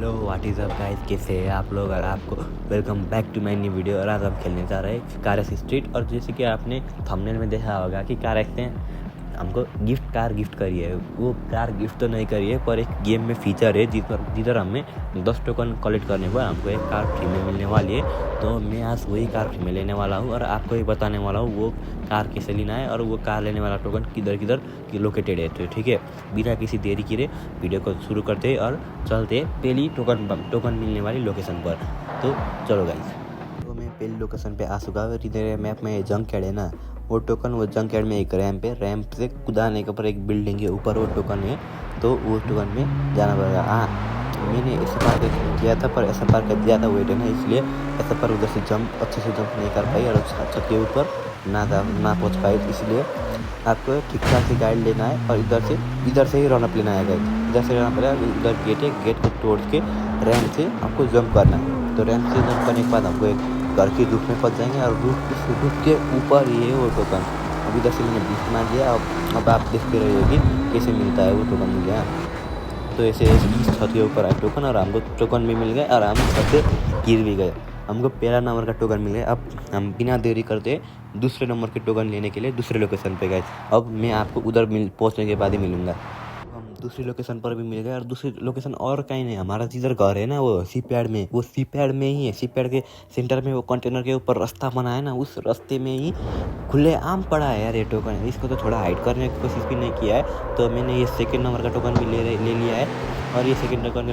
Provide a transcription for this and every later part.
Hello what is up guys, कैसे हैं आप लोग। और आपको welcome back to my new video. और आज हम खेलने जा रहे हैं कार रेस स्ट्रीट। और जैसे कि आपने थंबनेल में देखा होगा कि कार रेस ने हमको कार गिफ्ट करी है। वो कार गिफ्ट तो नहीं करी है, पर एक गेम में फीचर है जिधर हमें 10 टोकन कलेक्ट करने पर हमको एक कार फ्री में मिलने वाली है। तो मैं आज वही कार फ्री में लेने वाला हूँ और आपको ये बताने वाला हूँ वो कार कैसे लेना है और वो कार लेने वाला टोकन किधर किधर लोकेटेड है। तो ठीक है, बिना किसी देरी किए वीडियो को शुरू करते और चलते पहली टोकन मिलने वाली लोकेशन पर। तो चलो गाइस, तो मैं पहली लोकेशन पे आ चुका हूँ। इधर मैप में जंक यार्ड है ना, वो टोकन वो जंक यार्ड में एक रैम्प से कुदाने के ऊपर एक बिल्डिंग के ऊपर वो टोकन है। तो वो टोकन में जाना पड़ेगा। मैंने ऐसा पार किया था, पर ऐसा पार कर दिया था वेट है ना, इसलिए ऐसा पर उधर से अच्छे से जंप नहीं कर पाई और छत के ऊपर ना पहुँच पाई। इसलिए आपको ठीक ठाक से गाइड लेना है और इधर से ही रनअप लेना है। इधर से रनअप लेना, उधर गेट है, गेट को तोड़ के रैम्प से आपको जंप करना है। तो रैम्प से जंप करने के बाद हमको एक घर की रूफ में फंस जाएंगे और रूफ के ऊपर ही है वो टोकन। अब इधर से मैंने बीच मार दिया। अब आप देखते रहिए कि कैसे मिलता है वो टोकन मिल गया। तो ऐसे इस छत के ऊपर आए टोकन और हमको टोकन भी मिल गए और हम छत से गिर भी गए। हमको पहला नंबर का टोकन मिल गया। अब हम बिना देरी करते दूसरे नंबर के टोकन लेने के लिए दूसरे लोकेशन पे गए। अब मैं आपको उधर पहुंचने के बाद ही मिलूंगा। हम दूसरी लोकेशन पर भी मिल गए और दूसरी लोकेशन और कहीं नहीं, हमारा जिधर घर है ना वो सीपैड में, वो सीपैड में ही है। सीपैड के सेंटर में वो कंटेनर के ऊपर रास्ता बना है ना, उस रास्ते में ही खुले आम पड़ा है यार ये टोकन। इसको तो थोड़ा हाइड करने की कोशिश भी नहीं किया है। तो मैंने ये सेकेंड नंबर का टोकन भी ले लिया है। और ये सेकेंड टोकन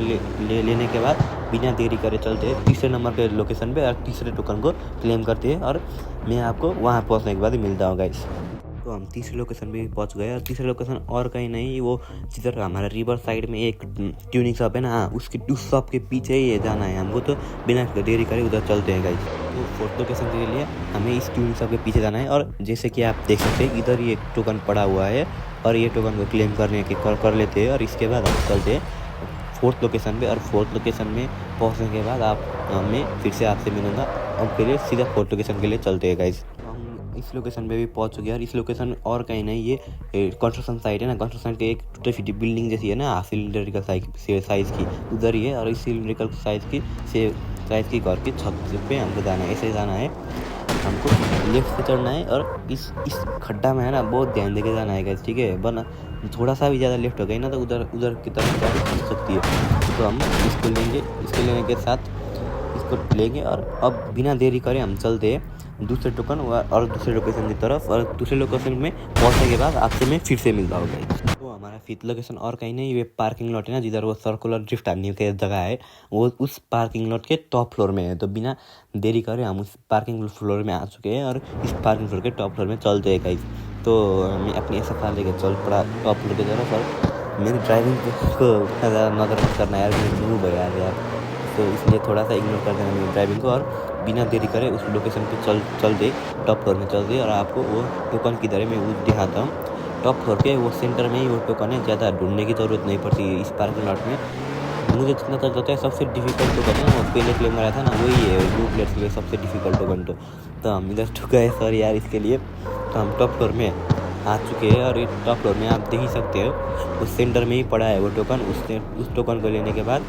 लेने के बाद बिना देरी करे चलते हैं तीसरे नंबर के लोकेशन पे और तीसरे टोकन को क्लेम करते हैं। और मैं आपको वहाँ पहुँचने के बाद ही मिलता हूँ गाइस। तो हम तीसरे लोकेशन पे पहुंच गए और तीसरे लोकेशन और कहीं नहीं, वो जिधर हमारा रिवर साइड में एक ट्यूनिंग शॉप है ना, उस शॉप के पीछे ही जाना है हमको। तो बिना देरी करे उधर चलते हैं गाइस। तो फोर्थ लोकेशन के लिए हमें इस ट्यूनिंग शॉप के पीछे जाना है। और जैसे कि आप देख सकते हैं इधर ही एक टोकन पड़ा हुआ है और ये टोकन को क्लेम करने के कर लेते हैं और इसके बाद हम चलते हैं फोर्थ लोकेशन पे। और फोर्थ लोकेशन में पहुँचने के बाद मैं फिर से आपसे मिलूँगा। अब के लिए सीधा फोर्थ लोकेशन के लिए चलते हैं गाइस। इस लोकेशन पे भी पहुंच चुके हैं और इस लोकेशन और कहीं नहीं, ये कंस्ट्रक्शन साइट है ना, कंस्ट्रक्शन के एक टूटी फूटी बिल्डिंग जैसी है ना, सिलिंड्रिकल साइज की उधर ही है। और इस सिलिंड्रिकल साइज की घर की छत पे हमको जाना है। ऐसे जाना है, हमको लेफ्ट से चढ़ना है और इस खड्डा में है ना बहुत ध्यान देके जाना है गाइस, ठीक है। वरना थोड़ा सा भी ज़्यादा लेफ्ट हो गई ना तो उधर की तरफ गाड़ी पहुँच सकती है। तो हम इसको लेंगे, इसको लेने के साथ इसको लेंगे और अब बिना देरी करे हम चलते हैं दूसरे टोकन और दूसरे लोकेशन की तरफ। और दूसरे लोकेशन में पहुंचने के बाद आपसे मैं फिर से मिलता हूँ गाइस। तो हमारा फिफ्थ लोकेशन और कहीं नहीं, ये पार्किंग लॉट है ना, जिधर वो सर्कुलर ड्रिफ्ट आने की जगह है, वो उस पार्किंग लॉट के टॉप फ्लोर में है। तो बिना देरी करे हम उस पार्किंग फ्लोर में आ चुके हैं और इस पार्किंग फ्लोर के टॉप फ्लोर में चलते हैं गाइस। तो मैं अपनी SFR लेके चल पड़ा टॉप फ्लोर की तरफ। और मेरी ड्राइविंग को नजर करना यार, मेरी मूव है यार, तो इसलिए थोड़ा सा इग्नोर कर देना मेरी ड्राइविंग को और बिना देरी करे उस लोकेशन पे चल दे टॉप फ्लोर में चल दे। और आपको वो टोकन की तरह मैं वो दिखाता हूँ। टॉप फ्लोर के वो सेंटर में ही वो टोकन है, ज़्यादा ढूंढने की ज़रूरत नहीं पड़ती इस पार्किंग लॉट में। मुझे जितना तक लगता है सबसे डिफिकल्ट टोकन है ना, वो पहले क्लेम कराया था ना, वही है ब्लू प्लेट्स के लिए सबसे डिफिकल्ट टोकन। तो हम इधर चुका है सॉरी यार इसके लिए। तो हम टॉप फ्लोर में आ चुके हैं और ये टॉप फ्लोर में आप देख ही सकते हो उस सेंटर में ही पड़ा है वो टोकन। उस टोकन को लेने के बाद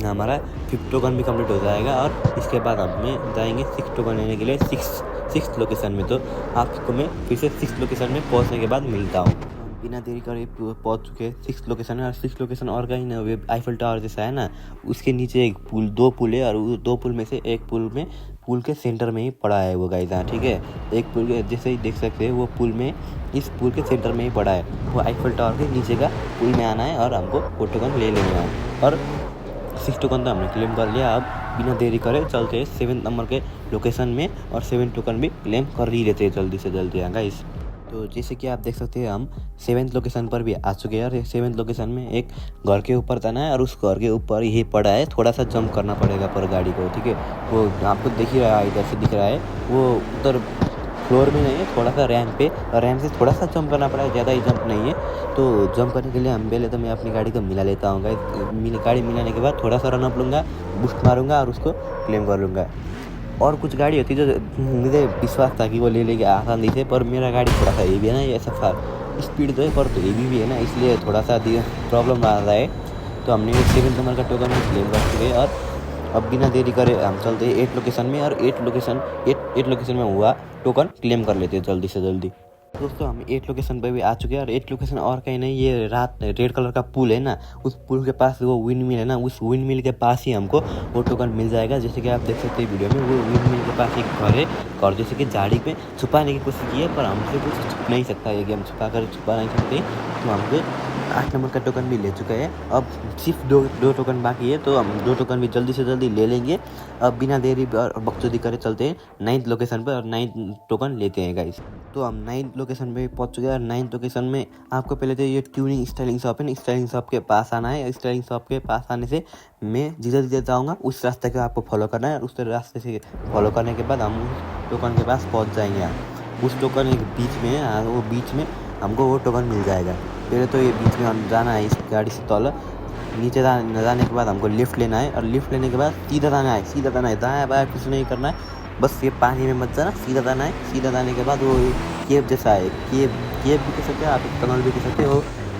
हमारा फिफ्थ टोकन भी कंप्लीट हो जाएगा और इसके बाद हम जाएंगे सिक्स टोकन लेने के लिए सिक्स लोकेशन में। तो आपको मैं फिर से सिक्स लोकेशन में पहुंचने के बाद मिलता हूँ। बिना देरी करे पहुंच चुके हैं सिक्स लोकेशन है। और सिक्स लोकेशन और कहीं ना, वे आईफल टावर जैसा है ना, उसके नीचे एक दो पुल है और दो पुल में से एक पुल के सेंटर में ही पड़ा है वो गाइस। ठीक है, एक पुल के जैसे ही देख सकते हैं वो पुल में, इस पुल के सेंटर में ही पड़ा है। वो आईफल टावर के नीचे का पुल में आना है और हमको वो टोकन ले लेना है। और 6 टोकन तो हमने क्लेम कर लिया। अब बिना देरी करे चलते हैं 7 नंबर के लोकेशन में और 7 टोकन भी क्लेम कर ही लेते हैं जल्दी से जल्दी गाइस। तो जैसे कि आप देख सकते हैं हम 7th लोकेशन पर भी आ चुके हैं। और 7th लोकेशन में एक घर के ऊपर जाना है और उस घर के ऊपर ही पड़ा है, थोड़ा सा जंप करना पड़ेगा पर गाड़ी को, ठीक है। वो आपको दिख ही रहा है, इधर से दिख रहा है, वो उधर फ्लोर में नहीं है, थोड़ा सा रैम्प पे, और रैम्प से थोड़ा सा जंप करना पड़ा है, ज़्यादा ही जंप नहीं है। तो जंप करने के लिए हम पहले तो मैं अपनी गाड़ी को मिला लेता हूँ गाड़ी मिलाने के बाद थोड़ा सा रनअप लूँगा, बूस्ट मारूंगा और उसको क्लेम कर लूँगा। और कुछ गाड़ी होती है जो मुझे विश्वास था कि वो ले लेके आसानी से, पर मेरा गाड़ी थोड़ा सा हेवी है ना, ये SFR स्पीड तो है पर तो हेवी भी है ना, इसलिए थोड़ा सा प्रॉब्लम आ रहा है। तो हमने 7 नंबर का टोकन भी क्लेम कर चुके हैं और अब बिना देरी करे हम चलते हैं 8 लोकेशन में और 8 लोकेशन में हुआ टोकन क्लेम कर लेते हैं जल्दी से जल्दी। दोस्तों हम 8 लोकेशन पे भी आ चुके हैं और 8 लोकेशन और कहीं नहीं, ये रात रेड कलर का पुल है ना, उस पुल के पास वो विंड मिल है ना, उस विंड मिल के पास ही हमको वो टोकन मिल जाएगा। जैसे कि आप देख सकते हैं वीडियो में, वो विंड मिल के पास एक घर है और जैसे कि झाड़ी पे छुपाने की कोशिश की है, पर हमसे कुछ छुप नहीं सकता है कि हम छुपा नहीं सकते। तो हमको 8 नंबर का टोकन भी ले चुका है। अब सिर्फ दो टोकन बाकी है, तो हम 2 टोकन भी जल्दी से जल्दी ले लेंगे। अब बिना देरी और बकचोदी करे चलते हैं 9th लोकेशन पर और 9th टोकन लेते हैं गाइस। तो हम 9th लोकेशन पे पहुंच चुके हैं और 9th लोकेशन में आपको पहले तो ये ट्यूनिंग स्टाइलिंग शॉप है, स्टाइलिंग शॉप के पास आना है। स्टाइलिंग शॉप के पास आने से मैं जिधर जाऊँगा उस रास्ते को आपको फॉलो करना है और उस रास्ते से फॉलो करने के बाद हम उस टोकन के पास पहुँच जाएंगे। उस टोकन एक बीच में है, वो बीच में हमको वो टोकन मिल जाएगा। पहले तो ये बीच में हम जाना है, इस गाड़ी से तौल नीचे जाने के बाद हमको लिफ्ट लेना है और लिफ्ट लेने के बाद सीधा जाना है, दाएं बाएं कुछ नहीं करना है, बस ये पानी में मत जाना, सीधा जाना है। सीधा जाने के बाद वो केव जैसा है, केव भी कह सकते हो आप, टनल भी कह सकते हो।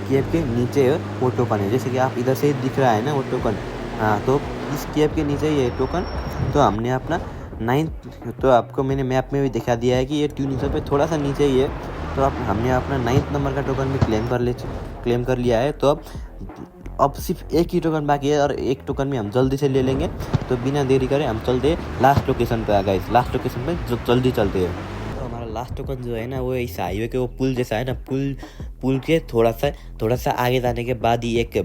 केव के नीचे वो टोकन है, जैसे कि आप इधर से दिख रहा है ना वो टोकन, हाँ, तो इस केव के नीचे ये टोकन। तो हमने अपना 9th, तो आपको मैंने मैप में भी दिखा दिया है कि ये ट्यूनिंग शॉप पे थोड़ा सा नीचे ही है। तो हमने अपना 9th नंबर का टोकन भी क्लेम कर लिया है। तो अब सिर्फ एक ही टोकन बाकी है और एक टोकन में हम जल्दी से ले लेंगे। तो बिना देरी करे हम चलते हैं लास्ट लोकेशन पे। आ गए लास्ट लोकेशन पे जल्दी चलते हैं। तो हमारा लास्ट टोकन जो है ना, वो इस हाईवे के वो पुल जैसा है ना, पुल के थोड़ा सा आगे जाने के बाद ही एक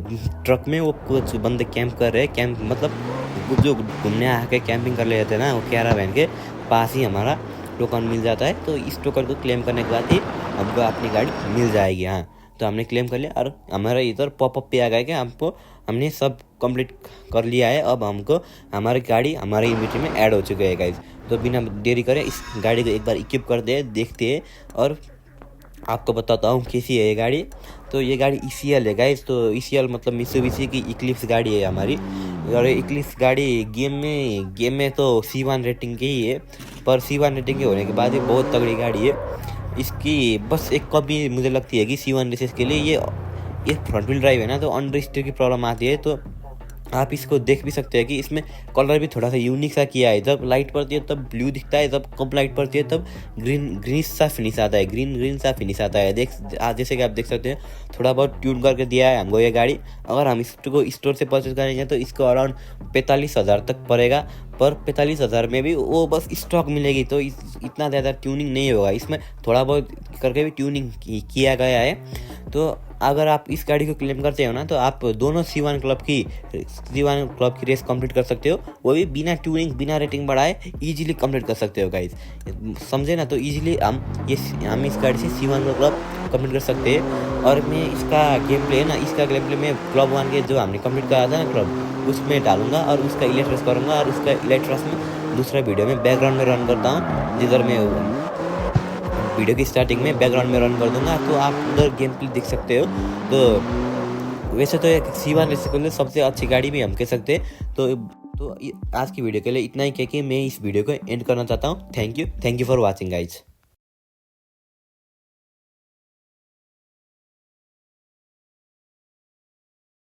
ट्रक में वो कुछ बंदे कैंप कर रहे हैं। कैंप मतलब जो घूमने आके कैंपिंग कर लेते हैं ना, वो कैरावैन के पास ही हमारा टोकन मिल जाता है। तो इस टोकन को क्लेम करने के बाद ही हमको अपनी गाड़ी मिल जाएगी। हाँ, तो हमने क्लेम कर लिया और हमारा इधर पॉपअप पे आ गया कि हमने सब कंप्लीट कर लिया है। अब हमको हमारी गाड़ी हमारे इन्वेंटरी में ऐड हो चुकी है गाइस। तो बिना देरी करे इस गाड़ी को एक बार इक्विप कर दे, देखते हैं और आपको बताता हूँ कैसी है ये गाड़ी। तो ये गाड़ी ECL है गाइस। तो ECL मतलब मित्सुबिशी की इक्लिप्स गाड़ी है हमारी। और इक्लिप्स गाड़ी गेम में तो C1 रेटिंग की ही है, पर C1 रेटिंग के होने के बाद ये बहुत तगड़ी गाड़ी है। इसकी बस एक कमी मुझे लगती है कि C1 रेसेस के लिए ये फ्रंट व्हील ड्राइव है ना, तो अंडर स्टीयर की प्रॉब्लम आती है। तो आप इसको देख भी सकते हैं कि इसमें कलर भी थोड़ा सा यूनिक सा किया है। जब लाइट पड़ती है तब ब्लू दिखता है, जब कम लाइट पड़ती है तब ग्रीन सा फिनिश आता है, ग्रीन सा फिनिश आता है। जैसे कि आप देख सकते हैं, थोड़ा बहुत ट्यून करके दिया है हमको ये गाड़ी। अगर हम इसको स्टोर से परचेज करेंगे तो इसको अराउंड 45,000 तक पड़ेगा, पर 45,000 में भी वो बस स्टॉक मिलेगी। तो इतना ज़्यादा ट्यूनिंग नहीं होगा, इसमें थोड़ा बहुत करके भी ट्यूनिंग किया गया है। तो अगर आप इस गाड़ी को क्लेम करते हो ना, तो आप दोनों C1 क्लब की रेस कंप्लीट कर सकते हो, वो भी बिना ट्यूनिंग बिना रेटिंग बढ़ाए इजीली कंप्लीट कर सकते हो गाइस, समझे ना। तो इजीली हम इस गाड़ी से C1 क्लब कंप्लीट कर सकते हैं। और मैं इसका गेम प्ले है ना, इसका गेम प्ले में क्लब 1 के जो हमने कंप्लीट करा था ना क्लब, उसमें डालूंगा और उसका इलेक्ट्रस करूँगा। और उसका इलेक्ट्रस में दूसरा वीडियो में बैकग्राउंड में रन करता हूँ, जिधर मैं वीडियो की स्टार्टिंग में बैकग्राउंड में रन कर दूंगा, तो आप उधर गेम प्ले देख सकते हो। तो वैसे तो एक C1 रेस के लिए सबसे अच्छी गाड़ी भी हम कह सकते हैं। तो आज की वीडियो के लिए इतना ही कह के मैं इस वीडियो को एंड करना चाहता हूँ। Thank you for watching guys.